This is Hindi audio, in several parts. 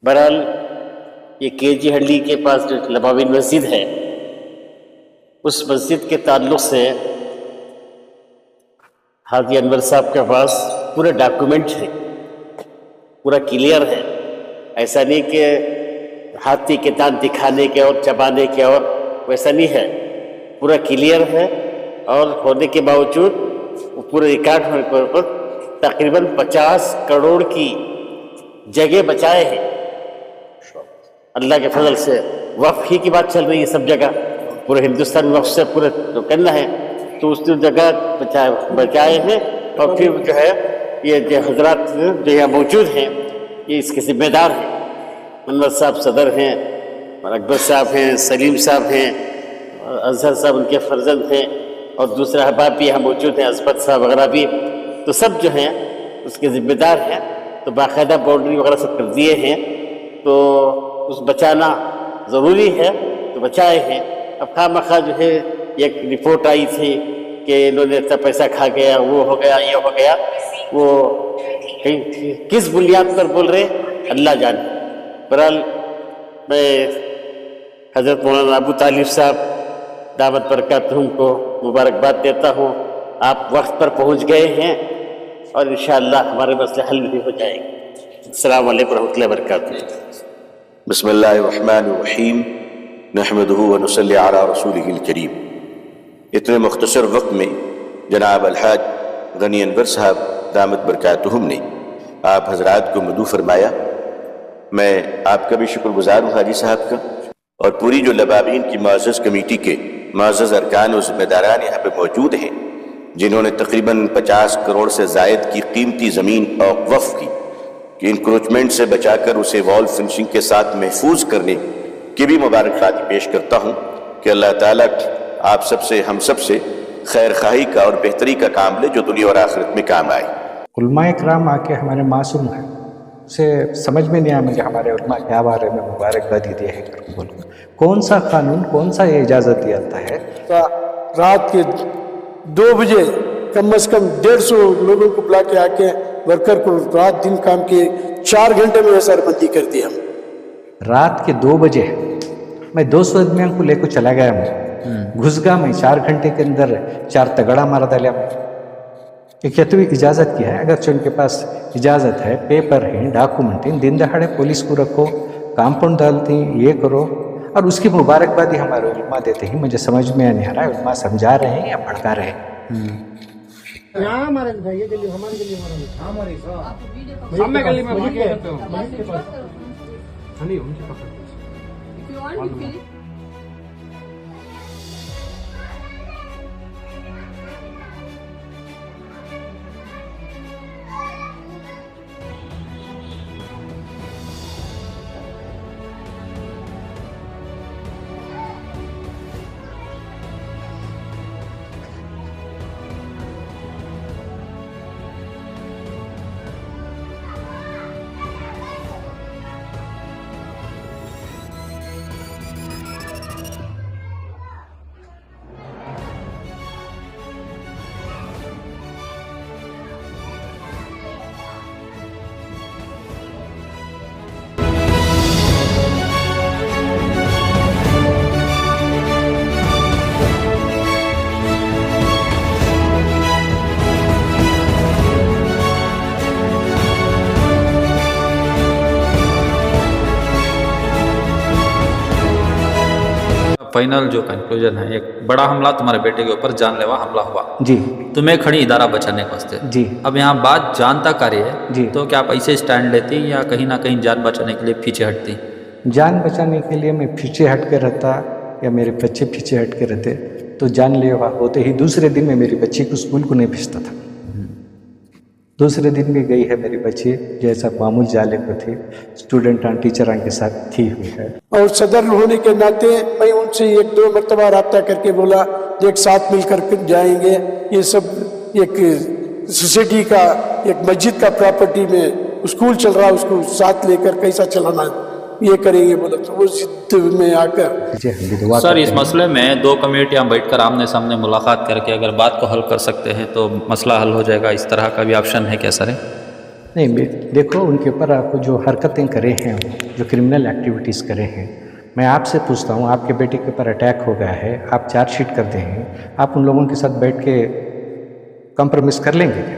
बहरहाल ये केजी हल्ली के पास जो लबाबिन मस्जिद है, उस मस्जिद के ताल्लुक़ से हाजी अनवर साहब के पास पूरे डॉक्यूमेंट है, पूरा क्लियर है। ऐसा नहीं कि हाथी के दांत दिखाने के और चबाने के और वैसा नहीं है, पूरा क्लियर है। और होने के बावजूद वो पूरे रिकॉर्ड होने पर तकरीबन 50 करोड़ की जगह बचाए हैं। अल्लाह के फजल से वक्फ ही की बात चल रही है सब जगह, पूरे हिंदुस्तान में वक्फ से पूरे तो करना है, तो उस जगह बचाए हैं। और फिर जो है ये जो हजरात जो यहाँ मौजूद हैं ये इसके जिम्मेदार हैं। अनवर साहब सदर हैं, और अकबर साहब हैं, सलीम साहब हैं, और अजहर साहब उनके फर्जंद हैं, और दूसरा अहबाब भी यहाँ मौजूद हैं, असबत साहब वगैरह भी, तो सब जो हैं उसके ज़िम्मेदार हैं। तो बाकायदा बाउंड्री वगैरह सब कर दिए हैं, तो उस बचाना ज़रूरी है तो बचाए हैं। अब खामखा जो है एक रिपोर्ट आई थी कि इन्होंने इतना पैसा खा गया, वो हो गया, ये हो गया, वो किस बुनियाद पर बोल रहे अल्लाह जाने। बहरहाल मैं हज़रत मौलाना अबू तालिब साहब दावत बरकातहुम को मुबारकबाद देता हूँ। आप वक्त पर पहुँच गए हैं और इंशाअल्लाह हमारे मसले हल भी हो जाएंगे। अस्सलाम वालेकुम रहमतुल्लाहि व बरकातुहू। बिस्मिल्लाहिर्रहमानिर्रहीम नहमदुहु व नुसल्ली अला रसूलिहिल करीम। इतने मुख्तसर वक्त में जनाब अलहाज गनी अनवर साहब दामत बरकातुहुम ने आप हजरात को मदू फरमाया। मैं आपका भी शुक्रगुजार हूँ हाजी साहब का, और पूरी जो लबाबीन की मुअज़्ज़ज़ कमेटी के मुअज़्ज़ज़ अरकान और ज़िम्मेदारान यहाँ पे मौजूद हैं, जिन्होंने तकरीबन 50 करोड़ से ज़ायद की कीमती ज़मीन और वक्फ की कि इंक्रोचमेंट से बचाकर उसे वॉल फिनिशिंग के साथ महफूज करने की भी मुबारकबाद पेश करता हूँ कि अल्लाह ताला आप सबसे हम सबसे खैर खाही का और बेहतरी का काम ले जो दुनिया और आखिरत में काम आए। उलमाए किराम आके हमारे मासूम हैं, उसे समझ में नहीं आया मुझे हमारे उलमा क्या बारे में मुबारकबादी दिए है। कौन सा कानून, कौन सा ये इजाज़त दिया है? रात के 2 बजे कम से कम 150 लोगों को बुला के आके वर्कर को रात दिन काम के 4 घंटे में सरबंदी कर दी। हम रात के 2 बजे मैं 200 आदमियों को लेकर चला गया, मैं घुस गया, मैं 4 घंटे के अंदर 4 तगड़ा मार डाला। क्या तो इजाज़त की है? अगर उनके पास इजाज़त है, पेपर है, डॉक्यूमेंट है, दिन दहाड़े पुलिस को रखो, कंपाउंड डालती, ये करो, और उसकी मुबारकबादी हमारे उलमा देते ही मुझे समझ में नहीं आ रहा है उलमा समझा रहे हैं या भड़का रहे हैं। हमारे ये गली हमारी गली हमारी गली में फाइनल जो कंक्लूजन है, एक बड़ा हमला तुम्हारे बेटे के ऊपर जानलेवा हमला हुआ जी, तुम्हें खड़ी इदारा बचाने के वास्ते जी। अब यहाँ बात जान तक आ रही है जी। तो क्या आप ऐसे स्टैंड लेती या कहीं ना कहीं जान बचाने के लिए पीछे हटती? जान बचाने के लिए मैं पीछे हट के रहता या मेरे बच्चे पीछे हट के रहते तो जानलेवा होते ही दूसरे दिन में मेरी बच्ची को स्कूल को नहीं भेजता था। दूसरे दिन भी गई है मेरी बच्ची, जैसा मामूल जाले को थी, स्टूडेंट और टीचर के साथ थी हुई है। और सदर होने के नाते मैं उनसे 1-2 मरतबा रब्ता करके बोला एक साथ मिलकर जाएंगे, ये सब एक सोसाइटी का एक मस्जिद का प्रॉपर्टी में स्कूल चल रहा है, उसको साथ लेकर कैसा चलाना ये करेंगे बोला, तो वो जिद में आकर सर इस मसले में 2 कमेटियां बैठकर आमने सामने मुलाकात करके अगर बात को हल कर सकते हैं तो मसला हल हो जाएगा, इस तरह का भी ऑप्शन है क्या सर? देखो उनके ऊपर आपको जो हरकतें करे हैं, जो क्रिमिनल एक्टिविटीज़ करे हैं, मैं आपसे पूछता हूँ, आपके बेटे के ऊपर अटैक हो गया है, आप चार्जशीट करते हैं, आप उन लोगों के साथ बैठ के कॉम्प्रोमाइज़ कर लेंगे क्या?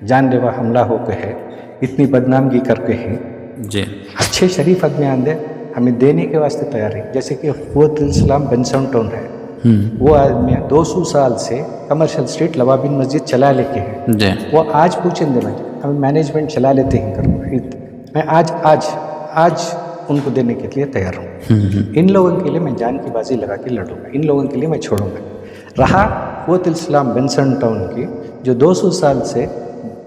जानलेवा हमला हो गया है, इतनी बदनामगी करके हैं जी। अच्छे शरीफ आदमी आंदे हमें देने के वास्ते तैयार है। जैसे कि क़ुव्वतुल इस्लाम बेंसन टाउन है, वो आदमी 200 साल से कमर्शियल स्ट्रीट लवाबिन मस्जिद चला लेके हैं जी। वो आज पूछेंगे मैं हम मैनेजमेंट चला लेते हैं करो, मैं आज उनको देने के लिए तैयार हूँ। इन लोगों के लिए मैं जान की बाजी लगा के लड़ूंगा, इन लोगों के लिए मैं छोड़ूंगा। रहा क़ुव्वतुल इस्लाम बेंसन टाउन की जो 200 साल से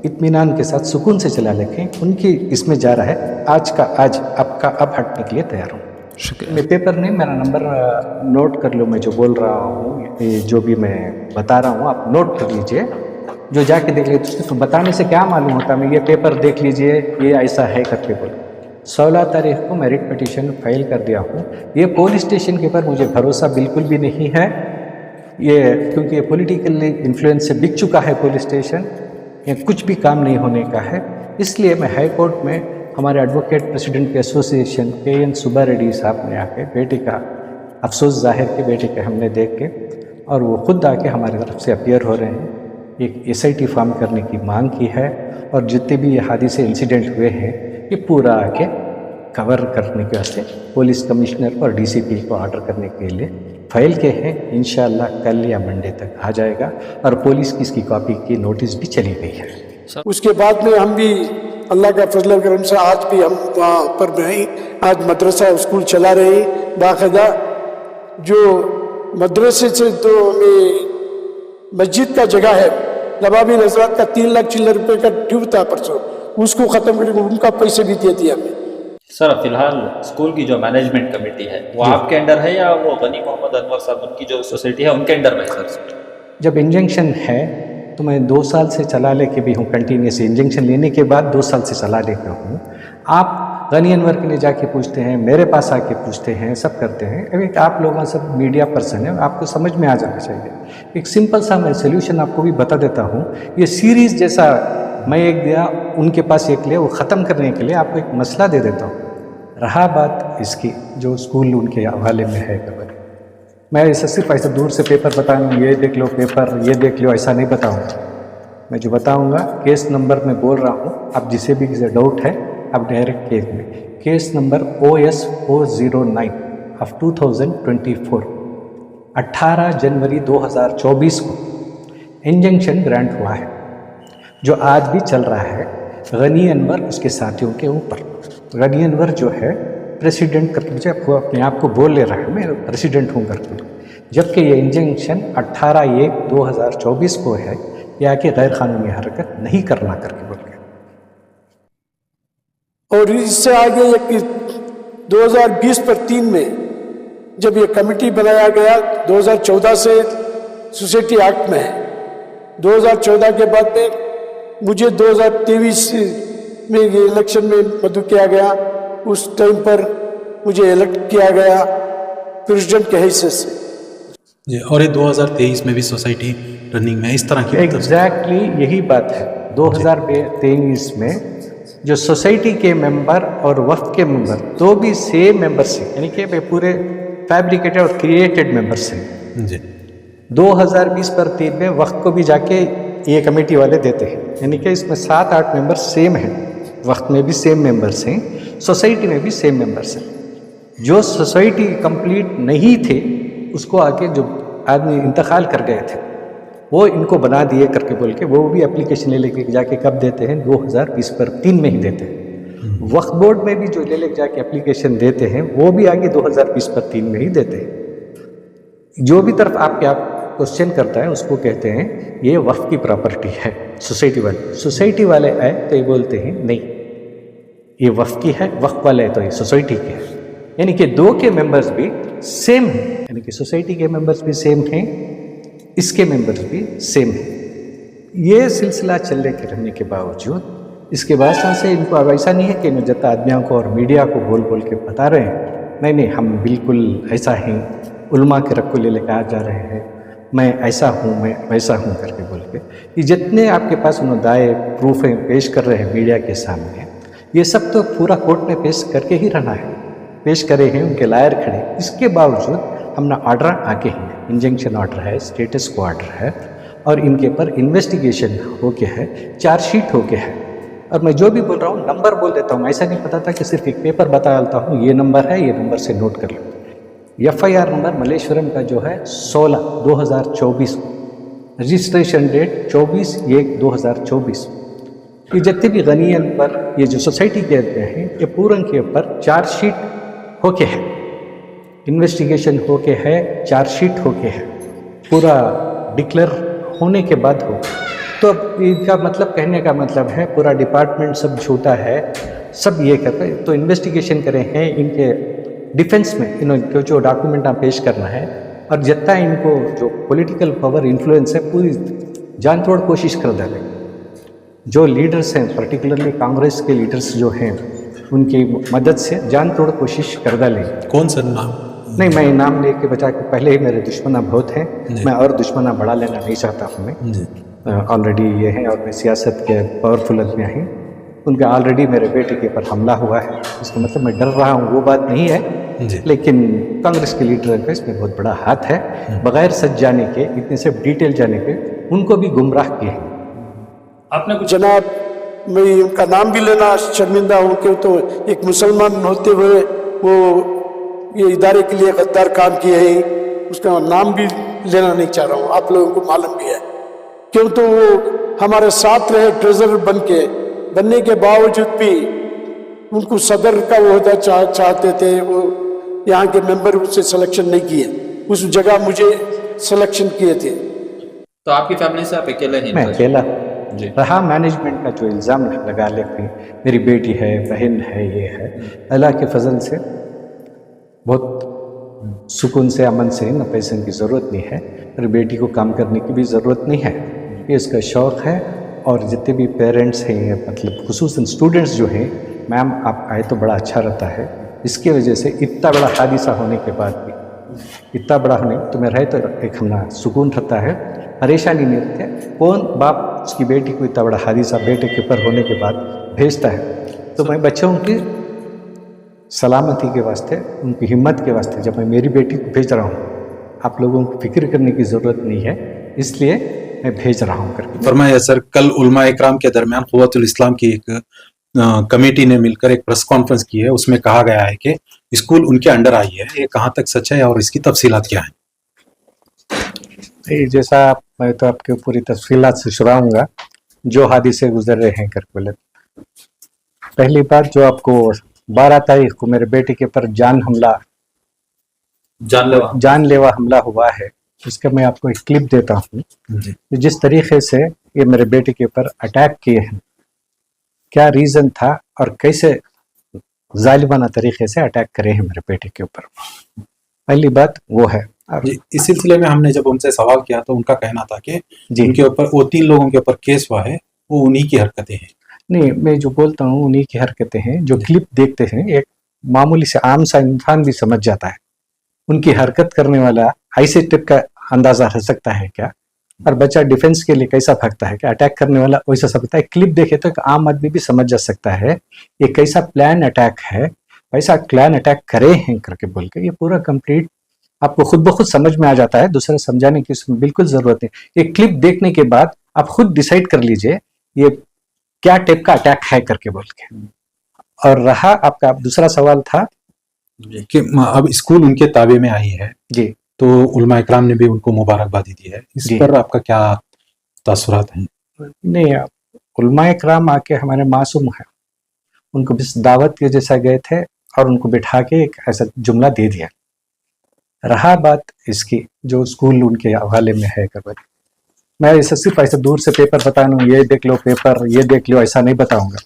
इत्मीनान के साथ सुकून से चला लेके उनकी इसमें जा रहा है, आज का आज आपका अब हटने के लिए तैयार हूँ। शुक्रिया। मैं पेपर नहीं, मेरा नंबर नोट कर लो, मैं जो बोल रहा हूँ, ये जो भी मैं बता रहा हूँ आप नोट कर लीजिए, जो जाके देख लीजिए। तो बताने से क्या मालूम होता, मैं ये पेपर देख लीजिए, ये ऐसा है करके बोल। 16 तारीख को मैं रिट पिटीशन फाइल कर दिया हूँ। ये पुलिस स्टेशन के ऊपर मुझे भरोसा बिल्कुल भी नहीं है, ये क्योंकि ये पॉलिटिकली इन्फ्लुएंस से बिक चुका है पुलिस स्टेशन, ये कुछ भी काम नहीं होने का है। इसलिए मैं हाई कोर्ट में हमारे एडवोकेट प्रेसिडेंट के एसोसिएशन KN सुब्बा रेड्डी साहब ने आके बेटे का अफसोस जाहिर के बेटे के हमने देख के, और वो खुद आके हमारी तरफ से अपीयर हो रहे हैं, एक SIT फॉर्म करने की मांग की है, और जितने भी ये हादसे इंसिडेंट हुए हैं ये पूरा आके कवर करने के वास्ते पुलिस कमिश्नर और DCP को ऑर्डर करने के लिए फाइल के हैं। इंशाअल्लाह कल या मंडे तक आ जाएगा, और पुलिस की इसकी कॉपी की नोटिस भी चली गई है। उसके बाद में हम भी अल्लाह का फजल करम से आज भी हम वहाँ पर नहीं, आज मदरसा स्कूल चला रहे हैं बाकायदा। जो मदरसे से तो हमें मस्जिद का जगह है, नवाबी हजरात का 3 लाख चिल्लर रुपये का ड्यू था परसों, उसको ख़त्म करके उनका पैसे भी दे दिया हमें। सर फिलहाल स्कूल की जो मैनेजमेंट कमेटी है वो आपके अंडर है या वो गनी मोहम्मद अनवर साहब उनकी जो सोसाइटी है उनके अंडर में है सर? जब इंजंक्शन है तो मैं 2 साल से चला लेके भी हूँ, कंटिन्यूस इंजंक्शन लेने के बाद 2 साल से चला लेकर हूँ। आप गनी अनवर के लिए जाके पूछते हैं, मेरे पास आके पूछते हैं, सब करते हैं। अभी आप लोगों सब मीडिया पर्सन है, आपको समझ में आ जाना चाहिए। एक सिंपल सा मैं सोल्यूशन आपको भी बता देता हूँ। ये सीरीज़ जैसा मैं एक दिया, उनके पास एक लिया, वो ख़त्म करने के लिए आपको एक मसला दे देता हूँ। रहा बात इसकी जो स्कूल उनके हवाले में है खबर, मैं ऐसा सिर्फ ऐसा दूर से पेपर बताऊँ, ये देख लो पेपर, ये देख लो, ऐसा नहीं बताऊँगा। मैं जो बताऊँगा केस नंबर मैं बोल रहा हूँ, आप जिसे भी किसी डाउट है आप डायरेक्ट केस में, केस नंबर OS409 ऑफ 2024, 18 जनवरी 2024 को इंजंक्शन ग्रांट हुआ है, जो आज भी चल रहा है गनी अनवर उसके साथियों के ऊपर। गनी अनवर जो है प्रेसिडेंट करके मुझे अपने आप को बोल ले रहा है, मैं प्रेसिडेंट हूँ करके, जबकि ये इंजंक्शन 18/1/2024 को है, या कि गैर कानूनी हरकत नहीं करना करके बोल के। और इससे आगे एक 2020 पर 3 में जब ये कमेटी बनाया गया, 2014 से सोसाइटी एक्ट में है, 2014 के बाद में मुझे 2023 में ये इलेक्शन में मदु किया गया, उस टाइम पर मुझे इलेक्ट किया गया प्रेसिडेंट के हैसियत से जी। और ये 2023 में भी सोसाइटी रनिंग में इस तरह की एग्जैक्टली यही बात है। 2023 में जो सोसाइटी के मेंबर और वफ्द के मेंबर तो भी सेम मेंबर्स हैं, यानी कि पूरे फैब्रिकेटेड और क्रिएटेड मेंबर्स हैं जी। 2020 पर 3 में वक्त को भी जाके ये कमेटी वाले देते हैं, यानी कि इसमें 7-8 मेंबर्स सेम हैं, वक्त में भी सेम मेंबर्स हैं, सोसाइटी में भी सेम मेंबर्स हैं। जो सोसाइटी कंप्लीट नहीं थे उसको आके जो आदमी इंतकाल कर गए थे वो इनको बना दिए करके बोल के, वो भी एप्लीकेशन ले लेके जाके कब देते हैं 2020 पर 3 में ही देते हैं। वक्फ बोर्ड में भी जो ले लेके जाके एप्लीकेशन देते हैं वो भी आगे 2020 पर 3 में ही देते हैं। जो भी तरफ आपके आप क्वेश्चन करता है उसको कहते हैं ये वक्फ की प्रॉपर्टी है सोसाइटी वाले आए तो ये बोलते हैं नहीं ये वक्फ की है, वक्फ वाले तो ये सोसाइटी के है, यानी कि 2 के मेंबर्स भी सेम हैं, यानी कि सोसाइटी के मेंबर्स भी सेम हैं, इसके मेंबर्स भी सेम हैं। ये सिलसिला चलने के रहने के बावजूद इसके बाद से इनको अब ऐसा नहीं है कि नुजत आदमियों को और मीडिया को बोल बोल के बता रहे हैं, नहीं हम बिल्कुल ऐसा ही उलमा के रख को ले लेकर आ जा रहे हैं, मैं ऐसा हूँ, मैं वैसा हूँ करके बोल के, ये जितने आपके पास मुद्दाए प्रूफ हैं पेश कर रहे हैं मीडिया के सामने, ये सब तो पूरा कोर्ट में पेश करके ही रहना है, पेश करे हैं, उनके लायर खड़े। इसके बावजूद हमने ऑर्डर आके ही, इंजंक्शन ऑर्डर है, स्टेटस को ऑर्डर है, और इनके ऊपर इन्वेस्टिगेशन होके है, चार्जशीट होके है। और मैं जो भी बोल रहा हूँ नंबर बोल देता हूँ, ऐसा नहीं पता था कि सिर्फ एक पेपर बता देता हूँ ये नंबर है, ये नंबर से नोट कर लो। FIR नंबर मलेश्वरम का जो है 16/2024, रजिस्ट्रेशन डेट 24/1/2024। ये जितने भी गनी अनवर ये जो सोसाइटी कहते हैं, ये पूरन के ऊपर चार्जशीट होके है, इन्वेस्टिगेशन होके है, चार्जशीट होके है, पूरा डिक्लेयर होने के बाद हो। तो इनका मतलब, कहने का मतलब है पूरा डिपार्टमेंट सब झूठा है, सब ये करते। तो इन्वेस्टिगेशन करे हैं, इनके डिफेंस में इनको जो डॉक्यूमेंट पेश करना है, और जितना इनको जो पॉलिटिकल पावर इन्फ्लुएंस है पूरी जान तोड़ कोशिश कर डाले। जो लीडर्स हैं, पर्टिकुलरली कांग्रेस के लीडर्स जो हैं, उनकी मदद से जान तोड़ कोशिश कर डाले। कौन सा नाम? नहीं, मैं नाम लेके बचा के, पहले ही मेरे दुश्मना बहुत हैं, मैं और दुश्मना बढ़ा लेना नहीं चाहता हूँ। मैं ऑलरेडी ये हैं, और मैं सियासत के पावरफुल आदमी हैं, उनका ऑलरेडी मेरे बेटे के ऊपर हमला हुआ है। इसका मतलब मैं डर रहा हूँ वो बात नहीं है, लेकिन कांग्रेस के लीडर का इसमें बहुत बड़ा हाथ है। बगैर सच जाने के, इतने से डिटेल जाने के, उनको भी गुमराह किए हैं। आपने कुछ जनाब, मैं उनका नाम भी लेना शर्मिंदा हूँ, क्यों तो एक मुसलमान होते हुए वो ये इदारे के लिए गद्दार काम किए हैं, उसका नाम भी लेना नहीं चाह रहा हूँ, आप लोगों को मालूम भी है। क्यों तो वो हमारे साथ रहे ट्रेजरर बनने के बावजूद भी उनको सदर का ओहदा चाहते थे, वो यहाँ के मेंबर उससे सिलेक्शन नहीं किए, उस जगह मुझे सिलेक्शन किए थे। तो आपकी फैमिली से आप अकेले ही? मैं अकेला रहा। मैनेजमेंट का जो इल्ज़ाम लगा लेते, मेरी बेटी है, बहन है, ये है, अल्लाह के फजल से बहुत सुकून से, अमन से, न पैसे की ज़रूरत नहीं है, मेरी बेटी को काम करने की भी ज़रूरत नहीं है, ये इसका शौक़ है। और जितने भी पेरेंट्स हैं, मतलब खुसूसन स्टूडेंट्स जो हैं, मैम आप आए तो बड़ा अच्छा रहता है। इसकी वजह से इतना बड़ा हादिसा होने के बाद भी, इतना बड़ा होने तो मैं रहे तो एक हमना सुकून रहता है, परेशानी नहीं रहती। कौन बाप उसकी बेटी को इतना बड़ा हादिसा बेटे के ऊपर होने के बाद भेजता है? तो मैं बच्चों की सलामती के वास्ते, उनकी हिम्मत के वास्ते, जब मैं मेरी बेटी को भेज रहा हूँ, आप लोगों को फिक्र करने की ज़रूरत नहीं है, इसलिए मैं भेज रहा हूँ करके। फरमाया सर, कल उलमा इकराम के दरमियान क़ुव्वतुल इस्लाम की एक कमेटी ने मिलकर एक प्रेस कॉन्फ्रेंस की है, उसमें कहा गया है कि स्कूल उनके अंडर आई है। ये कहाँ तक सच है और इसकी तफसीलात क्या है? जैसा मैं तो आपके पूरी तफसीलात से शुराऊंगा जो हादिसे गुजर रहे हैं करके बोले। पहली बात, जो आपको 12 तारीख को मेरे बेटे के ऊपर जानलेवा हमला हुआ है, इसका मैं आपको एक क्लिप देता हूँ। जिस तरीके से ये मेरे बेटे के ऊपर अटैक किए हैं, क्या रीज़न था और कैसे जालिमाना तरीके से अटैक करे हैं मेरे बेटे के ऊपर, पहली बात वो है। इस सिलसिले में हमने जब उनसे सवाल किया तो उनका कहना था कि उनके ऊपर, वो 3 लोगों के ऊपर केस हुआ है, वो उन्हीं की हरकतें हैं। नहीं, मैं जो बोलता हूँ उन्हीं की हरकतें हैं। जो क्लिप देखते हैं, एक मामूली से आम सा इंसान भी समझ जाता है उनकी हरकत करने वाला ऐसे टिप का अंदाजा रह सकता है क्या, और बच्चा डिफेंस के लिए कैसा भागता है, क्या अटैक करने वाला वैसा समझता है। क्लिप देखे तो एक आम आदमी भी समझ जा सकता है ये कैसा प्लान अटैक है, वैसा प्लान अटैक करे हैं करके बोल के। ये पूरा कंप्लीट आपको खुद ब खुद समझ में आ जाता है, दूसरे समझाने की इसमें बिल्कुल जरूरत नहीं। ये क्लिप देखने के बाद आप खुद डिसाइड कर लीजिए ये क्या टाइप का अटैक है करके बोल के। और रहा आपका दूसरा सवाल था कि अब स्कूल उनके ताबे में आई है जी, तो उलमा इकराम ने भी उनको मुबारकबादी दी है, इस पर आपका क्या तासुरात हैं? नहीं, उलमा इकराम आके हमारे मासूम है, उनको बस दावत के जैसा गए थे और उनको बिठा के एक ऐसा जुमला दे दिया। रहा बात इसकी जो स्कूल उनके हवाले में है कर, मैं ऐसा सिर्फ ऐसा दूर से पेपर बताऊँ, ये देख लो पेपर, ये देख लो, ऐसा नहीं बताऊंगा।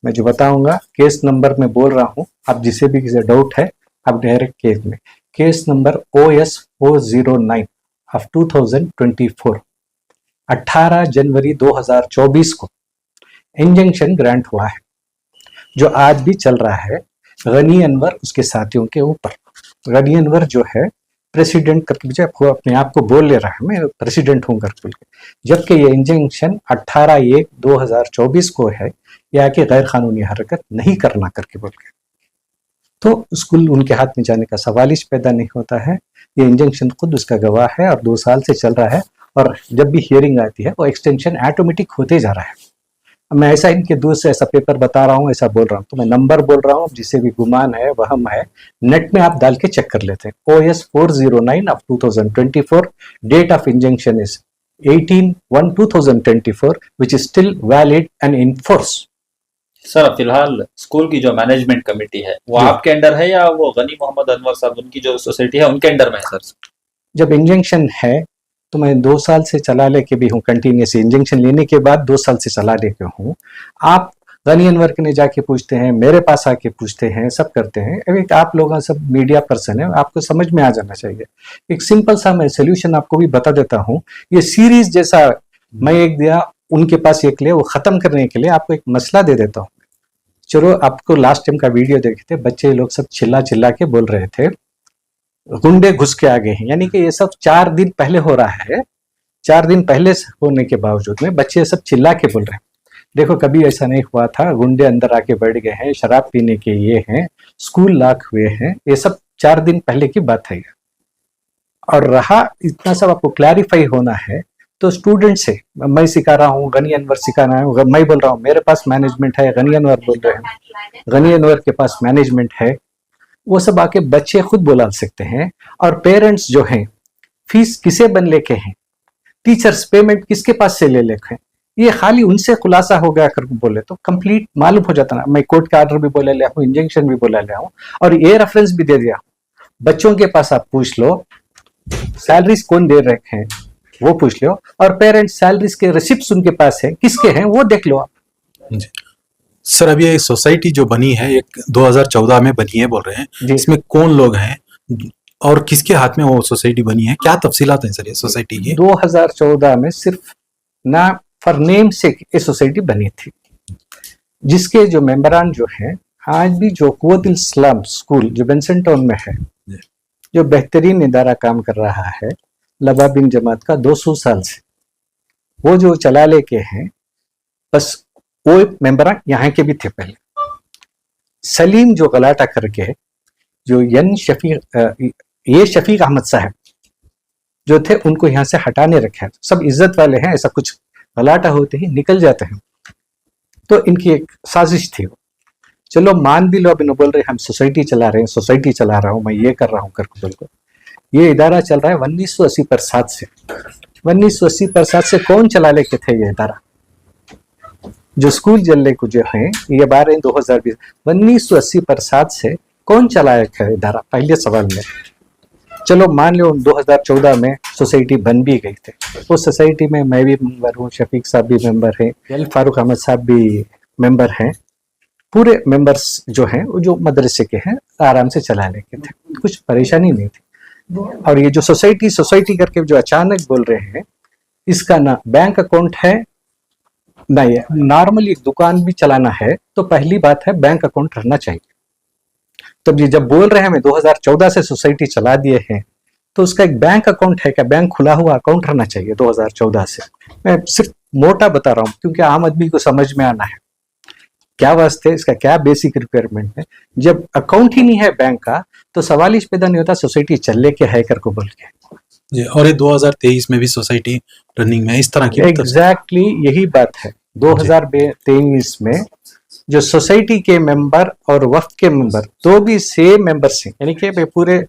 मैं जो बताऊंगा केस नंबर में बोल रहा हूँ, आप जिसे भी किसी डाउट है आप डायरेक्ट केस में, केस नंबर OS 409 ऑफ 2024, 18 जनवरी 2024 को इंजंक्शन ग्रांट हुआ है जो आज भी चल रहा है गनी अनवर उसके साथियों के ऊपर। गनी अनवर जो है प्रेसिडेंट करके मुझे वो अपने आप को बोल ले रहा है मैं प्रेसिडेंट हूँ करके बोल के, जबकि ये इंजंक्शन 18/1/2024 को है या कि गैर कानूनी हरकत नहीं करना करके बोल के, तो स्कूल उनके हाथ में जाने का सवाल ही पैदा नहीं होता है। ये इंजंक्शन खुद उसका गवाह है और 2 साल से चल रहा है, और जब भी हियरिंग आती है वो एक्सटेंशन ऑटोमेटिक होते जा रहा है। मैं ऐसा इनके दूर से ऐसा पेपर बता रहा हूँ, ऐसा बोल रहा हूँ, तो मैं नंबर बोल रहा हूँ, जिसे भी गुमान है वहम है नेट में आप डाल के चेक कर लेते हैं। OS 409 of 2024, date of injunction is 18/1/2024 which is still valid and in force। Sir फिलहाल स्कूल की जो मैनेजमेंट कमेटी है वो आपके अंडर है या वो गनी मोहम्मद अनवर साहब उनकी जो सोसाइटी है उनके अंडर में है सर? जब इंजंक्शन है तो मैं 2 साल से चला लेके भी हूँ, कंटिन्यूस इंजेक्शन लेने के बाद 2 साल से चला लेके हूँ। आप गनी अनवर के ने जाके पूछते हैं, मेरे पास आके पूछते हैं, सब करते हैं। अभी आप लोग सब मीडिया पर्सन है, आपको समझ में आ जाना चाहिए। एक सिंपल सा मैं सोल्यूशन आपको भी बता देता हूँ। ये सीरीज जैसा मैं एक दिया उनके पास एक ले, वो खत्म करने के लिए आपको एक मसला दे देता हूँ। चलो, आपको लास्ट टाइम का वीडियो देखे थे, बच्चे लोग सब चिल्ला चिल्ला के बोल रहे थे गुंडे घुस के आ गए हैं, यानी कि ये सब 4 दिन पहले हो रहा है। 4 दिन पहले होने के बावजूद में बच्चे सब चिल्ला के बोल रहे हैं। देखो, कभी ऐसा नहीं हुआ था, गुंडे अंदर आके बैठ गए हैं, शराब पीने के ये हैं, स्कूल लॉक हुए हैं, ये सब 4 दिन पहले की बात है। और रहा इतना सब आपको क्लैरिफाई होना है तो स्टूडेंट से मैं सिखा रहा हूँ, गनी अनवर सिखाना है, मैं बोल रहा हूँ मेरे पास मैनेजमेंट है, गनी अनवर बोल रहे हैं गनी अनवर के पास मैनेजमेंट है, वो सब आके बच्चे खुद बुला सकते हैं। और पेरेंट्स जो हैं फीस किसे बन लेके हैं, टीचर्स पेमेंट किसके पास से ले लेके हैं, ये खाली उनसे खुलासा हो गया कर बोले तो कंप्लीट मालूम हो जाता ना। मैं कोर्ट का ऑर्डर भी बोला ले हूँ, इंजंक्शन भी बोला ले हूँ और ये रेफरेंस भी दे दिया। बच्चों के पास आप पूछ लो सैलरीज कौन दे रखे हैं वो पूछ लो, और पेरेंट्स सैलरीज के रिसिप्ट्स उनके पास है, किसके हैं वो देख लो आप। सर, अभी ये सोसाइटी जो बनी है एक 2014 में बनी है बोल रहे हैं, इसमें कौन लोग हैं और किसके हाथ में वो सोसाइटी बनी है, क्या तफसीलात हैं सर ये सोसाइटी की? 2014 में सिर्फ ना फॉर नेम से ये सोसाइटी बनी थी, जिसके जो मेंबरान जो हैं आज भी जो कुव्वतुल इस्लाम स्कूल जो बेंसन टाउन में है, जो बेहतरीन इदारा काम कर रहा है लबाबिन जमात का 200 साल से, वो जो चला लेके हैं, बस वो मेंबरान यहाँ के भी थे पहले। सलीम जो गलाटा करके जो ये शफीक अहमद साहब जो थे उनको यहाँ से हटाने रखे हैं। सब इज्जत वाले हैं, ऐसा कुछ गलाटा होते ही निकल जाते हैं, तो इनकी एक साजिश थी। चलो मान भी लो, अब बोल रहे हम सोसाइटी चला रहे हैं, सोसाइटी चला रहा हूँ मैं, ये कर रहा हूँ करके बोल को। ये इदारा चल रहा है 1980 प्रसाद से। 1980 प्रसाद से कौन चला लेके थे ये इदारा? जो स्कूल जल्ले को जो है ये 12/2020 1980 प्रसाद से कौन चलाया है इदारा? पहले सवाल में चलो मान लो 2014 में सोसाइटी बन भी गई थी, उस सोसाइटी में मैं भी मेंबर हूँ, शफीक साहब भी मेंबर है, एल फारूक अहमद साहब भी मेंबर हैं। पूरे मेंबर्स जो हैं वो जो मदरसे के हैं आराम से चला लेके थे, कुछ परेशानी नहीं थी। और ये जो सोसाइटी करके जो अचानक बोल रहे हैं, इसका ना बैंक अकाउंट है ना, ये नॉर्मली एक दुकान भी चलाना है तो पहली बात है बैंक अकाउंट रहना चाहिए। तब ये जब बोल रहे हैं मैं 2014 से सोसाइटी चला दिए हैं, तो उसका एक बैंक अकाउंट है क्या? बैंक खुला हुआ अकाउंट रहना चाहिए 2014 से। मैं सिर्फ मोटा बता रहा हूँ क्योंकि आम आदमी को समझ में आना है क्या वास्ते, इसका क्या बेसिक रिक्वायरमेंट है। जब अकाउंट ही नहीं है बैंक का तो सवाल ही पैदा नहीं होता सोसाइटी चलने के है कर को बोल के जी। और ये 2023 में भी सोसाइटी रनिंग में इस तरह की एग्जैक्टली यही बात है। 2023 में जो सोसाइटी के मेंबर और वफ्द के मेंबर तो भी सेम मेंबर्स हैं, यानी कि पूरे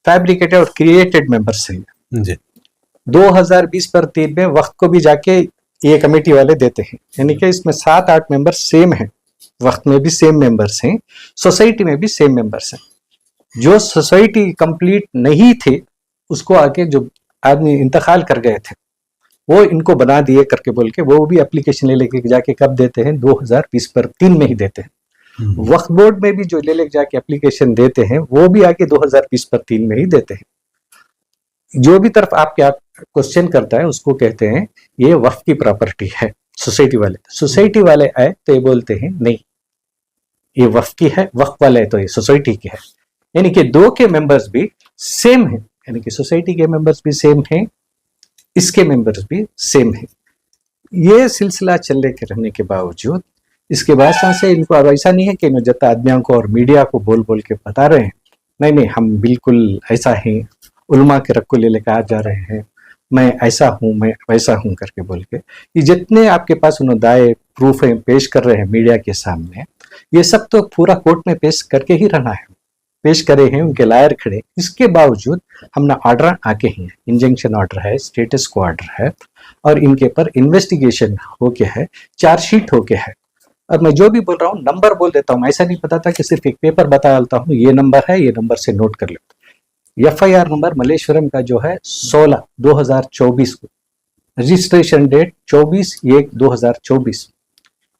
फैब्रिकेटेड और क्रिएटेड मेंबर्स हैं जी। 2020 पर 3 में वक्त को भी जाके ये कमेटी वाले देते हैं, यानी कि इसमें 7-8 मेंबर सेम हैं, वक्त में भी सेम मेंबर्स हैं, सोसाइटी में भी सेम मेंबर्स हैं। जो सोसाइटी कंप्लीट नहीं थे उसको आके जो आदमी इंतकाल कर गए थे वो इनको बना दिए करके बोल के वो भी एप्लीकेशन ले लेके जाके कब देते हैं? 2020 पर 3 में ही देते हैं। वक्फ बोर्ड में भी जो ले लेके जाके एप्लीकेशन देते हैं वो भी आके 2020 पर 3 में ही देते हैं। जो भी तरफ आप क्या क्वेश्चन करता है उसको कहते हैं ये वक्फ की प्रॉपर्टी है। सोसाइटी वाले आए तो ये बोलते हैं नहीं ये वक्फ की है, वक्फ वाले तो ये सोसाइटी की है, यानी कि 2 के मेंबर्स भी सेम है। यानी कि सोसाइटी के मेंबर्स भी सेम हैं, इसके मेंबर्स भी सेम हैं। ये सिलसिला चलने के रहने के बावजूद इसके बाद से इनको अब ऐसा नहीं है कि जनता आदमियों को और मीडिया को बोल बोल के बता रहे हैं, नहीं नहीं हम बिल्कुल ऐसा हैं, उलमा के रक्को ले लेकर आ जा रहे हैं, मैं ऐसा हूँ मैं वैसा हूँ करके बोल के ये जितने आपके पास उन्होंने दाए प्रूफ है पेश कर रहे हैं मीडिया के सामने, ये सब तो पूरा कोर्ट में पेश करके ही रहना है, पेश करे हैं उनके लायर खड़े। इसके बावजूद हमने ऑर्डर आके ही है, इंजंक्शन ऑर्डर है, स्टेटस को ऑर्डर है और इनके पर इन्वेस्टिगेशन होके है, चार्जशीट होके है। और मैं जो भी बोल रहा हूँ नंबर बोल देता हूँ, ऐसा नहीं पता था कि सिर्फ एक पेपर बता डालता हूँ ये नंबर है, ये नंबर से नोट कर लेता। FIR नंबर मलेश्वरम का जो है 16/2024 को, रजिस्ट्रेशन डेट 24/1/2024।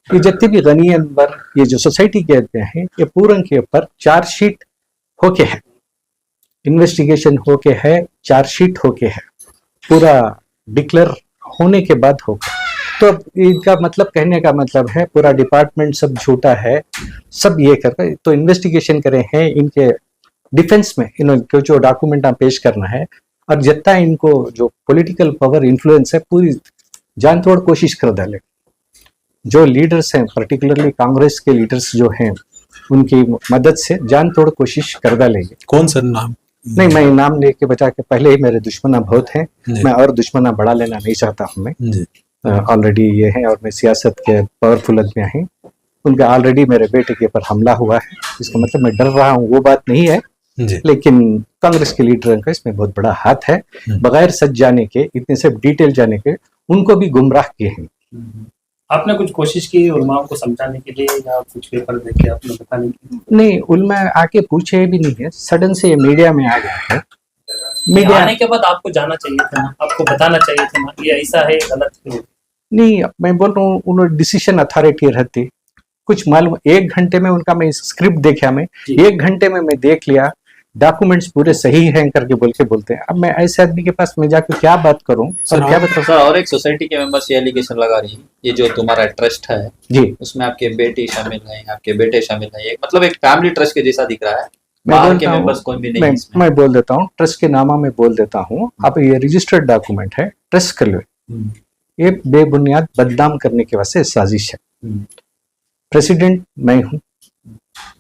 ये जितने भी गनी नंबर ये जो सोसाइटी के हैं ये पूरन के ऊपर चार्जशीट होके है, इन्वेस्टिगेशन होके है, चार्जशीट होके है, पूरा डिक्लेयर होने के बाद होगा। तो इनका मतलब कहने का मतलब है पूरा डिपार्टमेंट सब झूठा है, सब ये कर तो इन्वेस्टिगेशन करे हैं, इनके डिफेंस में इनको जो डॉक्यूमेंट पेश करना है और जितना इनको जो पॉलिटिकल पावर इन्फ्लुएंस है पूरी जान तोड़ कोशिश कर डाले। जो लीडर्स हैं पर्टिकुलरली कांग्रेस के लीडर्स जो हैं उनकी मदद से जान तोड़ कोशिश कर डालेंगे। कौन सा नाम? नहीं मैं नाम लेके बचा के पहले ही मेरे दुश्मना बहुत हैं, मैं और दुश्मना बढ़ा लेना नहीं चाहता हूँ। मैं ऑलरेडी ये है और मैं सियासत के पावरफुल आदमी हैं, उनका ऑलरेडी मेरे बेटे के ऊपर हमला हुआ है, इसका मतलब मैं डर रहा हूँ वो बात नहीं है, लेकिन कांग्रेस के लीडर का इसमें बहुत बड़ा हाथ है। बगैर सच जाने के, इतने सब डिटेल जाने के उनको भी गुमराह किए हैं। आपने कुछ कोशिश की उलमाओं को समझाने के लिए या कुछ पेपर देके आपने बताने की? नहीं, उलमा आके पूछे भी नहीं है, सडन से मीडिया में आ गया है। मीडिया आने के बाद आपको जाना चाहिए था ना, आपको बताना चाहिए था ना ये ऐसा है गलत है। नहीं मैं बोल रहा हूँ उन्होंने डिसीजन अथॉरिटी रहती, कुछ मालूम 1 घंटे में उनका मैं स्क्रिप्ट देखा, मैं 1 घंटे में मैं देख लिया डॉक्यूमेंट्स पूरे सही हैं करके बोल के बोलते हैं। अब मैं ऐसे आदमी के पास मैं जाकर क्या बात करूं और क्या बताऊं? सर और एक सोसाइटी के मेंबर्स ये एलिगेशन लगा रही है, ये जो तुम्हारा ट्रस्ट है जी उसमें आपके बेटी शामिल है, आपके बेटे शामिल है, मतलब एक फैमिली ट्रस्ट के जैसा दिख रहा है। बाहर के मेंबर्स कोई भी नहीं। मैं बोल देता हूँ ट्रस्ट के नामा में बोल देता हूँ, आप ये रजिस्टर्ड डॉक्यूमेंट है, ट्रस्ट कर लो। ये बेबुनियाद बदनाम करने के वास्ते साजिश है। प्रेसिडेंट मैं हूँ,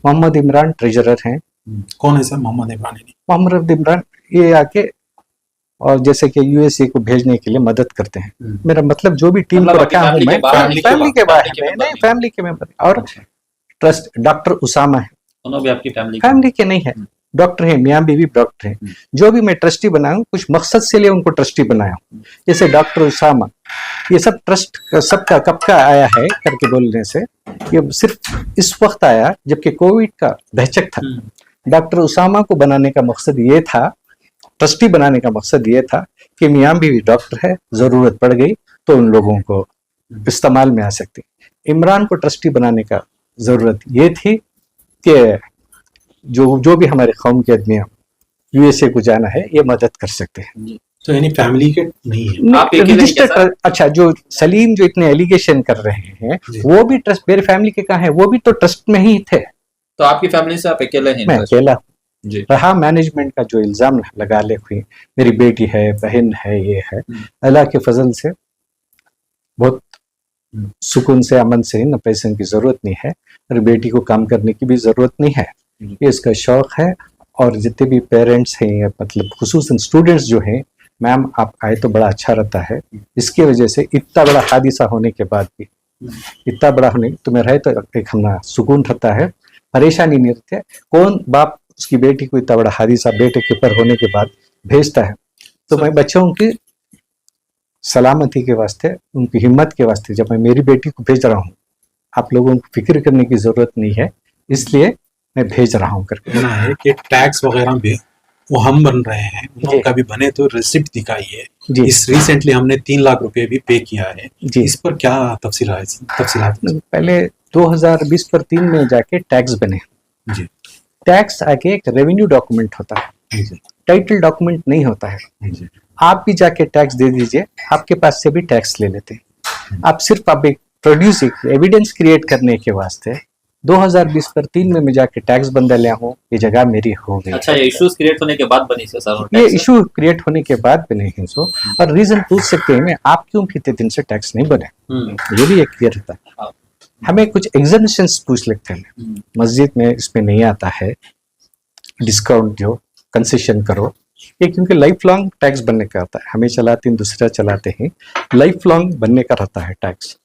मोहम्मद इमरान ट्रेजरर हैं। कौन है सर मोहम्मद इमरान? मोहम्मद इमरान ये आके और जैसे कि USA को भेजने के लिए मदद करते हैं। मेरा मतलब जो भी टीम को रखा हूँ मैं फैमिली के बारे में नहीं, फैमिली के मेंबर। और ट्रस्ट डॉक्टर उसामा है, दोनों भी आपकी फैमिली के नहीं है, डॉक्टर है, मियाँ बीवी डॉक्टर है। जो भी मैं ट्रस्टी बनाया हूँ कुछ मकसद से लिए उनको ट्रस्टी बनाया हूँ। जैसे डॉक्टर उसामा ये सब ट्रस्ट सबका कब का आया है करके बोलने से, ये सिर्फ इस वक्त आया जबकि कोविड का दहशत था। डॉक्टर उसामा को बनाने का मकसद ये था, ट्रस्टी बनाने का मकसद ये था कि मियाँ बीवी डॉक्टर है, जरूरत पड़ गई तो उन लोगों को इस्तेमाल में आ सकती। इमरान को ट्रस्टी बनाने का जरूरत ये थी कि जो भी हमारे कौम के आदमी USA को जाना है ये मदद कर सकते हैं। तो यानी फैमिली के नहीं है रजिस्टर्ड। अच्छा, जो सलीम जो इतने एलिगेशन कर रहे हैं वो भी ट्रस्ट, मेरे फैमिली के कहाँ है, वो भी तो ट्रस्ट में ही थे। तो आपकी फैमिली से आप अकेले हैं? मैं अकेला जी। रहा मैनेजमेंट का जो इल्जाम लगा ले हुई, मेरी बेटी है, बहन है, ये है, अल्लाह के फजल से बहुत सुकून से अमन से, न पैसे की जरूरत नहीं है और बेटी को काम करने की भी जरूरत नहीं है, ये इसका शौक है। और जितने भी पेरेंट्स हैं मतलब खुसूसन स्टूडेंट्स जो हैं, मैम आप आए तो बड़ा अच्छा रहता है। इसकी वजह से इतना बड़ा हादिसा होने के बाद भी, इतना बड़ा होने तो मैं रहे तो एक हमारा सुकून रहता है, परेशानी नहीं रहती है। कौन बाप उसकी बेटी को इतना बड़ा हादिसा बेटे के ऊपर होने के बाद भेजता है? तो मैं बच्चों की सलामती के वास्ते, उनकी हिम्मत के वास्ते जब मैं मेरी बेटी को भेज रहा हूँ, आप लोगों को फिक्र करने की जरूरत नहीं है, इसलिए मैं भेज रहा हूँ करके। कहना है कि टैक्स वगैरह भी वो हम बन रहे हैं, उनका भी बने तो रिसिप्ट दिखाइए। इस रिसेंटली हमने 3 लाख रुपए भी पे किया है जी। इस पर क्या तफसीलात? पहले 2020 पर 3 में जाके टैक्स बने जी। टैक्स आके एक रेवेन्यू डॉक्यूमेंट होता है, टाइटल डॉक्यूमेंट नहीं होता है। आप भी जाके टैक्स दे दीजिए, आपके पास से भी टैक्स ले लेते हैं। आप सिर्फ आप एक प्रोड्यूस एविडेंस क्रिएट करने के वास्ते 2020 पर 3 में मैं जाके टैक्स बंदा लिया हूँ, ये जगह मेरी हो गई। अच्छा, ये इश्यूज क्रिएट होने के बाद बनी से सर? ये इशू क्रिएट होने के बाद बने हैं सो, और रीजन पूछ सकते हैं मैं आप क्यों इतने दिन से टैक्स नहीं बने, ये भी एक क्लियर रहता है। हमें कुछ एग्जामिशंस पूछ लेते हैं, मस्जिद में इसमें नहीं आता है, डिस्काउंट दो, कंसेशन करो, ये क्योंकि लाइफ लॉन्ग टैक्स बनने का आता है, हमें चलाते हैं दूसरा चलाते हैं, लाइफ लॉन्ग बनने का रहता है टैक्स।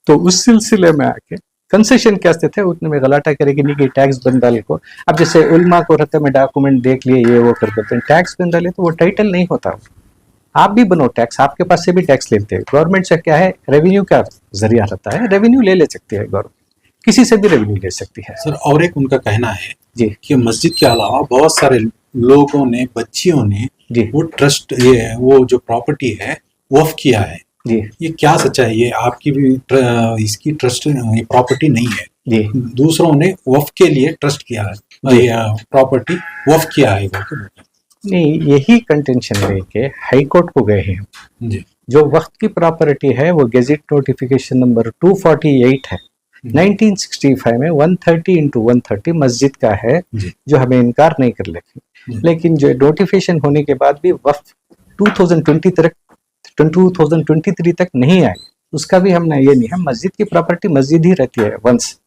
तो उस सिलसिले में आके कंसेशन कहते थे, उतने में गलाटा करेगी नहीं कि टैक्स बन डाले को। अब जैसे उल्मा को रहता है मैं डॉक्यूमेंट देख लिए ये वो कर देते हैं, टैक्स बन डाले तो वो टाइटल नहीं होता। आप भी बनो टैक्स, आपके पास से भी टैक्स लेते हैं। गवर्नमेंट से क्या है, रेवेन्यू का जरिया रहता है, रेवेन्यू ले सकती है गवर्नमेंट, किसी से भी रेवेन्यू ले सकती है। सर और एक उनका कहना है जी कि मस्जिद के अलावा बहुत सारे लोगों ने, बच्चियों ने जी वो ट्रस्ट, ये वो जो प्रॉपर्टी है वक्फ किया है जी, ये क्या सच्चाई है? ये आपकी भी इसकी ट्रस्ट ये प्रॉपर्टी नहीं है जी, दूसरों ने वक्फ के लिए ट्रस्ट किया है, ये प्रॉपर्टी वक्फ किया है नहीं, यही कंटेंशन लेके हाई कोर्ट को गए हैं जी। जो वक्त की प्रॉपर्टी है वो गेजेट नोटिफिकेशन नंबर 248 है 1965 में 130x130 मस्जिद का है जी। जो हमें इनकार नहीं कर लेते, लेकिन जो नोटिफिकेशन होने के बाद भी वक्फ 2023 तक नहीं आए, उसका भी हमने ये नहीं है। मस्जिद की प्रॉपर्टी मस्जिद ही रहती है वंस।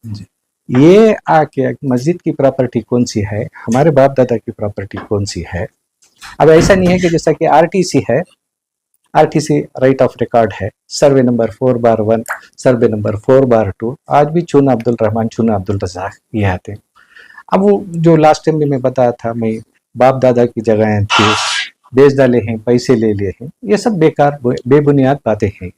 ये आके मस्जिद की प्रॉपर्टी कौन सी है, हमारे बाप दादा की प्रॉपर्टी कौन सी है। अब ऐसा नहीं है कि जैसा कि आरटीसी है, आरटीसी राइट ऑफ रिकॉर्ड है, सर्वे नंबर 4/1, सर्वे नंबर 4/2, आज भी चूना अब्दुल रहमान, चूना अब्दुल रज़ाक ये आते हैं। अब वो जो लास्ट टाइम भी मैं बताया था, मैं बाप दादा की जगह थी, बेच डाले हैं, पैसे ले लिए हैं, ये सब बेकार बेबुनियाद बातें हैं।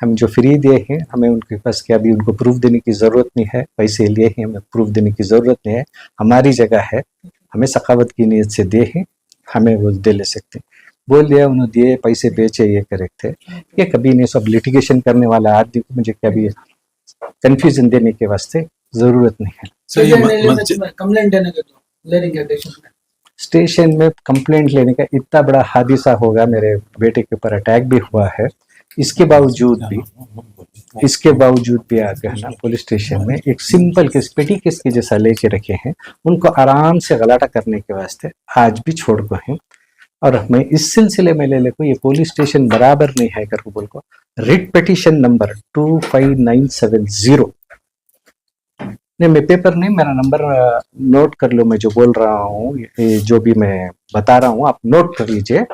हम जो फ्री दिए हैं, हमें उनके पास क्या भी उनको प्रूफ देने की ज़रूरत नहीं है, पैसे लिए हैं हमें प्रूफ देने की ज़रूरत नहीं है, हमारी जगह है, हमें सखावत की नीयत से दे हैं, हमें वो दे ले सकते हैं। बोल दिया उन्होंने दिए, पैसे बेचे, ये करेक्ट थे, ये कभी नहीं। सब लिटिगेशन करने वाला आदमी को मुझे कभी कंफ्यूजन देने के वास्ते ज़रूरत नहीं है। कंप्लेंट देने के तो ले लेंगे स्टेशन में कंप्लेंट लेने का इतना बड़ा हादसा होगा, मेरे बेटे के ऊपर अटैक भी हुआ है, इसके बावजूद भी आगे है ना पुलिस स्टेशन में एक सिंपल केस, पेटी केस के जैसा लेके रखे हैं, उनको आराम से गलाटा करने के वास्ते आज भी छोड़ को हैं। और मैं इस सिलसिले में ले को ये पुलिस स्टेशन बराबर नहीं है कर बोल को रिट पिटीशन नंबर 25970 नहीं, मैं पेपर नहीं, मेरा नंबर नोट कर लो, मैं जो बोल रहा हूँ, जो भी मैं बता रहा हूँ आप नोट कर लीजिए,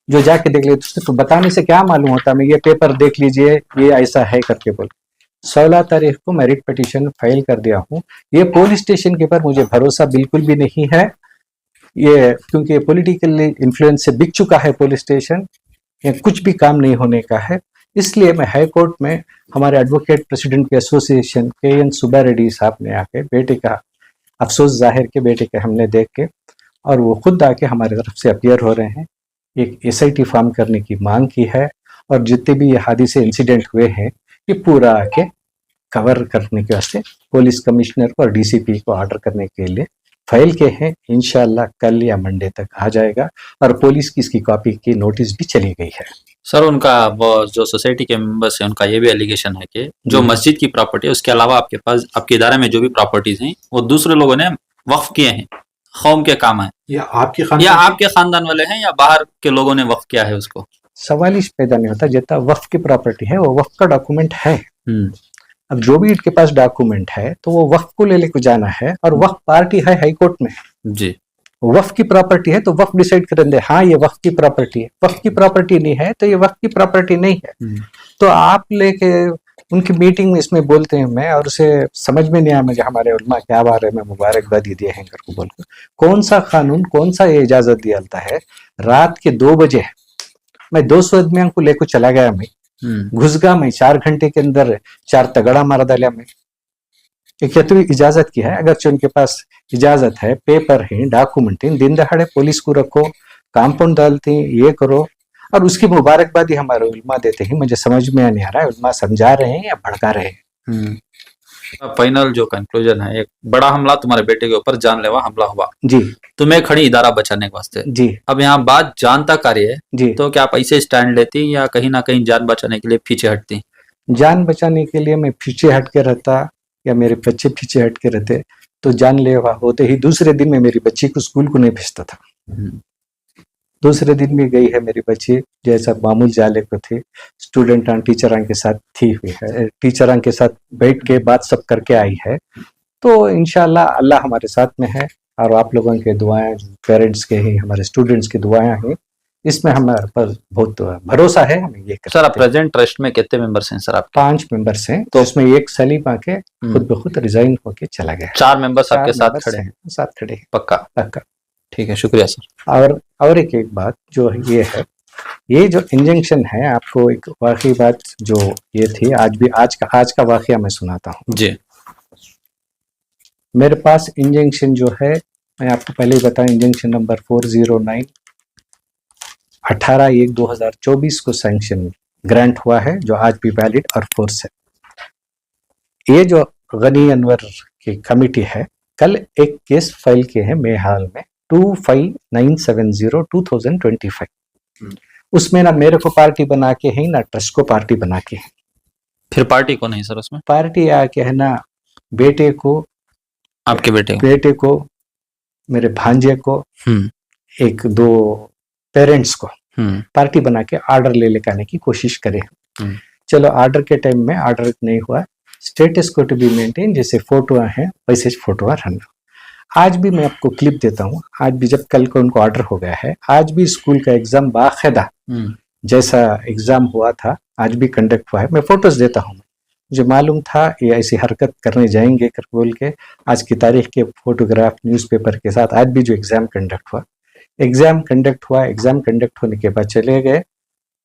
जो जाके देख लीजिए। तो बताने से क्या मालूम होता, मैं ये पेपर देख लीजिए, ये ऐसा है करके बोल। 16 तारीख को मैं रिट पिटीशन फाइल कर दिया हूँ। ये पुलिस स्टेशन के ऊपर मुझे भरोसा बिल्कुल भी नहीं है, ये क्योंकि पॉलिटिकली इन्फ्लुएंस से बिक चुका है पुलिस स्टेशन, ये कुछ भी काम नहीं होने का है। इसलिए मैं हाई कोर्ट में हमारे एडवोकेट प्रेसिडेंट के एसोसिएशन KN सुब्बा रेड्डी साहब ने आके बेटे का अफसोस जाहिर के, बेटे के हमने देख के, और वो खुद आके हमारी तरफ से अपीयर हो रहे हैं, एक SIT फॉर्म करने की मांग की है, और जितने भी ये हादसे इंसिडेंट हुए हैं ये पूरा आके कवर करने के वास्ते पुलिस कमिश्नर को और DCP को ऑर्डर करने के लिए फाइल के हैं। इंशाल्लाह कल या मंडे तक आ जाएगा, और पुलिस की इसकी कॉपी की नोटिस भी चली गई है। सर उनका वो जो सोसाइटी के मेंबर्स हैं, उनका ये भी एलिगेशन है कि जो मस्जिद की प्रॉपर्टी है उसके अलावा आपके पास आपके इदारे में जो भी प्रॉपर्टीज हैं वो दूसरे लोगों ने वक्फ किए हैं, कौम के काम है, या आपके खानदान वाले हैं, या बाहर के लोगों ने वक्फ किया है उसको। सवाल इस पैदा नहीं होता, जितना वक्फ की प्रॉपर्टी है वो वक्फ का डॉक्यूमेंट है। अब जो भी इनके पास डॉक्यूमेंट है तो वो वक्फ को ले लेके जाना है, और वक्फ पार्टी है हाई कोर्ट में जी। वक्फ की प्रॉपर्टी है तो वक्फ डिसाइड करेंगे, हाँ ये वक्फ की प्रॉपर्टी है। वक्फ की प्रॉपर्टी नहीं है तो ये वक्फ की प्रॉपर्टी नहीं है। तो आप लेके उनकी मीटिंग में इसमें बोलते हैं मैं, और उसे समझ में नहीं आया मुझे हमारे उलमा क्या बारे में मुबारकबादी दिए हैं करके बोलकर, कौन सा कानून कौन सा ये इजाजत दिया है। रात के 2 बजे मैं 200 आदमियों को लेकर चला गया, मैं घुस गया, मैं 4 घंटे के अंदर 4 तगड़ा मार डाला मैं। क्या तो इजाजत की है, अगर उनके पास इजाजत है, पेपर है, डॉक्यूमेंट है, दिन दहाड़े पुलिस को रखो, कंपाउंड डालते हैं, ये करो, और उसकी मुबारकबादी हमारे उलमा देते हैं। मुझे समझ में नहीं आ रहा है उलमा समझा रहे हैं या भड़का रहे हैं। फाइनल जो कंक्लूजन है, एक बड़ा हमला तुम्हारे बेटे के ऊपर जानलेवा हमला हुआ जी, तुम्हें खड़ी इदारा बचाने के वास्ते जी। अब यहाँ बात जान तक आ रही है जी, तो क्या आप ऐसे स्टैंड लेती या कहीं ना कहीं जान बचाने के लिए पीछे हटती? जान बचाने के लिए मैं पीछे हट के रहता, या मेरे बच्चे पीछे हट के रहते तो जानलेवा होते ही दूसरे दिन में मेरी बच्ची को स्कूल को नहीं भेजता था। दूसरे दिन भी गई है मेरी बच्ची, जैसा मामूल जाले को थी, स्टूडेंट टीचर के साथ थी हुई है, टीचर के साथ बैठ के बात सब करके आई है। तो इंशाल्लाह अल्लाह हमारे साथ में है और आप लोगों के दुआएं, पेरेंट्स के ही, हमारे स्टूडेंट्स की दुआएं हैं, इसमें हमारे पास बहुत भरोसा है। हमें ये सर आप प्रेजेंट ट्रस्ट में कितने मेंबर्स हैं सर? आप 5 मेंबर्स हैं, तो उसमें एक सलीम आके खुद ब खुद रिजाइन होके चला गया। 4 मेंबर्स आपके साथ खड़े हैं? साथ खड़े हैं, पक्का पक्का। ठीक है, शुक्रिया सर। और एक बात जो ये है, ये जो इंजेक्शन है, आपको एक वाकई बात जो ये थी, आज का वाकया मैं सुनाता हूँ जी। मेरे पास इंजेक्शन जो है, मैं आपको पहले ही बताऊं, इंजेक्शन नंबर 409 18/1/2024 को सैंक्शन ग्रांट हुआ है, जो आज भी वैलिड और फोर्स है। ये जो गनी अनवर की कमेटी है, कल एक केस फाइल किए हैं मेहाल में 25970/2025। उसमें ना मेरे को पार्टी बना के है, ना ट्रस्ट को पार्टी बना के है। फिर पार्टी को नहीं सर? उसमें पार्टी आके है ना, बेटे को, आपके बेटे को, मेरे भांजे को, 1-2 पेरेंट्स को पार्टी बना के ऑर्डर ले लेकर आने की कोशिश करें। चलो ऑर्डर के टाइम में ऑर्डर नहीं हुआ, स्टेटस को टू बी मेंटेन, जैसे फोटो हैं वैसे फोटो रहना। आज भी मैं आपको क्लिप देता हूँ, आज भी जब कल को उनको ऑर्डर हो गया है, आज भी स्कूल का एग्जाम बाकायदा जैसा एग्जाम हुआ था आज भी कंडक्ट हुआ है। मैं फोटोज देता हूँ, मुझे मालूम था ये ऐसी हरकत करने जाएंगे कर बोल के, आज की तारीख के फोटोग्राफ न्यूज़पेपर के साथ आज भी जो एग्जाम कंडक्ट हुआ, एग्जाम कंडक्ट होने के बाद चले गए।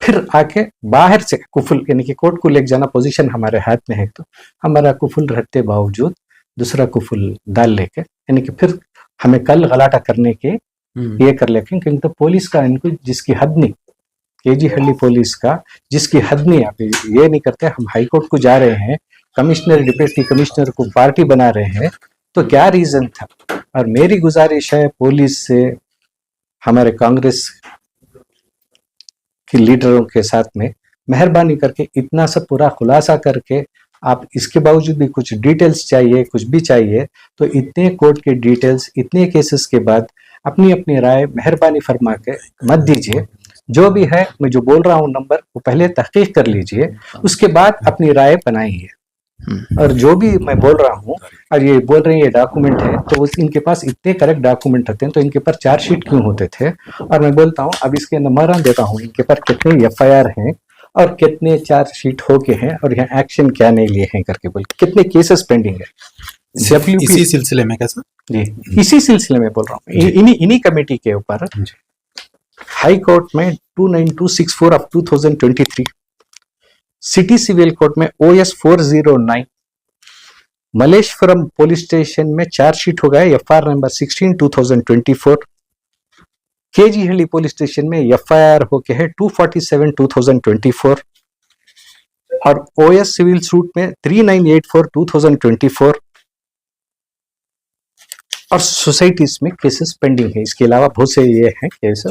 फिर आके बाहर से कुफुल, यानी कि कोर्ट को ले जाना पोजीशन हमारे हाथ में है, तो हमारा कुफुल रहते बावजूद दूसरा कुफुल डाल लेके, यानी कि फिर हमें कल गलाटा करने के ये कर लेके, क्योंकि तो पुलिस का इनको जिसकी हद नहीं, केजी हल्ली पुलिस का जिसकी हद नहीं, आप ये नहीं करते। हम हाई कोर्ट को जा रहे हैं, कमिश्नर डिप्टी कमिश्नर को पार्टी बना रहे हैं, तो क्या रीजन था? और मेरी गुजारिश है पुलिस से, हमारे कांग्रेस के लीडरों के साथ में, मेहरबानी करके इतना सब पूरा खुलासा करके, आप इसके बावजूद भी कुछ डिटेल्स चाहिए, कुछ भी चाहिए, तो इतने कोर्ट के डिटेल्स, इतने केसेस के बाद अपनी अपनी राय मेहरबानी फरमा के मत दीजिए। जो भी है, मैं जो बोल रहा हूँ नंबर, वो पहले तहकीक कर लीजिए, उसके बाद अपनी राय बनाइए। और जो भी मैं बोल रहा हूँ, और ये बोल रहे हैं ये डॉक्यूमेंट है, तो इनके पास इतने करेक्ट डॉक्यूमेंट होते हैं, तो इनके पर चार्जशीट क्यों होते थे? और मैं बोलता हूँ, अब इसके नंबर देता हूँ, इनके पर कितने FIR हैं और कितने चार्जशीट होके हैं, और यहाँ एक्शन क्या नहीं लिए हैं करके बोल, कितने केसेस पेंडिंग है। इसी सिलसिले में कैसा जी, इसी सिलसिले में बोल रहा हूँ, इन्हीं कमेटी के ऊपर हाई कोर्ट में 29264/2023, सिटी सिविल कोर्ट में OS 409, मलेश्वरम पुलिस स्टेशन में चार्जशीट हो गया FIR नंबर 16/2024, केजी हल्ली पुलिस स्टेशन में FIR होके है 247/2024, और OS सिविल सूट में 3984/2024, और सोसाइटीज में केसेस पेंडिंग है। इसके अलावा बहुत से ये हैं केस।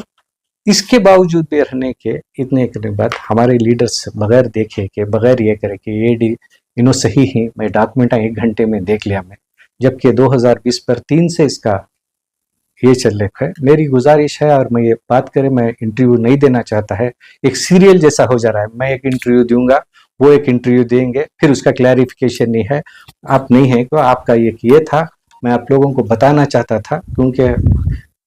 इसके बावजूद भी रहने के इतने के बाद हमारे लीडर्स बगैर देखे के, बगैर ये करे कि ये इन्हों सही है, मैं डॉक्यूमेंट 1 घंटे में देख लिया मैं, जबकि 2020 पर 3 से इसका ये चल रखा है। मेरी गुजारिश है, और मैं ये बात करें, मैं इंटरव्यू नहीं देना चाहता है, एक सीरियल जैसा हो जा रहा है, मैं एक इंटरव्यू दूंगा, वो एक इंटरव्यू देंगे, फिर उसका क्लैरिफिकेशन नहीं है, आप नहीं है तो आपका ये था। मैं आप लोगों को बताना चाहता था, क्योंकि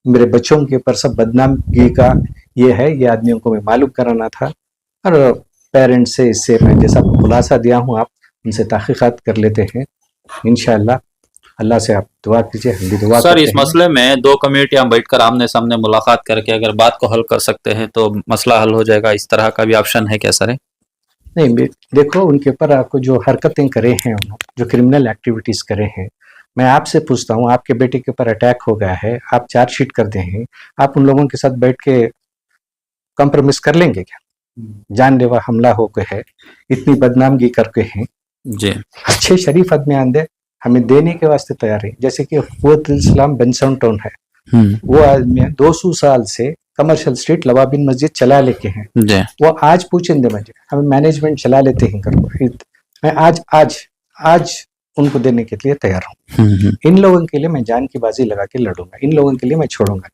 मेरे बच्चों के ऊपर सब बदनामी का ये है, ये आदमियों को मैं मालूम कराना था। और पेरेंट्स से इससे मैं जैसा खुलासा दिया हूँ, आप उनसे तहकीकात कर लेते हैं, इंशाअल्लाह। अल्लाह से आप दुआ कीजिए, हम भी दुआ सर। इस मसले में 2 कमेटियां बैठकर आमने सामने मुलाकात करके अगर बात को हल कर सकते हैं तो मसला हल हो जाएगा, इस तरह का भी ऑप्शन है क्या सर? नहीं, देखो, उनके ऊपर आपको जो हरकतें करे हैं, उन्होंने जो क्रिमिनल एक्टिविटीज करे हैं, मैं आपसे पूछता हूँ, आपके बेटे के ऊपर अटैक हो गया है, आप चार्जशीट कर दे हैं, आप उन लोगों के साथ बैठ के कंप्रोमाइज कर लेंगे क्या? जानलेवा हमला हो के है, इतनी बदनामगी करके हैं जी, अच्छे शरीफ आदमी आंदे हमें देने के वास्ते तैयार है। जैसे कि फुआद बेंसन टाउन है, वो आदमी 200 साल से कमर्शियल स्ट्रीट लवाबिन मस्जिद चला लेके हैं, वो आज पूछेंगे मुझे, हमें मैनेजमेंट चला लेते हैं करो। मैं आज उनको देने के लिए तैयार हूँ। इन लोगों के लिए मैं जान की बाजी लगा के लड़ूंगा, इन लोगों के लिए मैं छोड़ूंगा।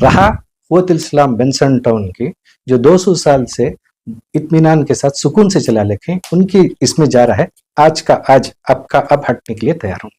रहा कुव्वत इस्लाम बेंसन टाउन की, जो 200 साल से इत्मीनान के साथ सुकून से चला लेके उनकी इसमें जा रहा है, आज का आज अब का अब हटने के लिए तैयार हूँ।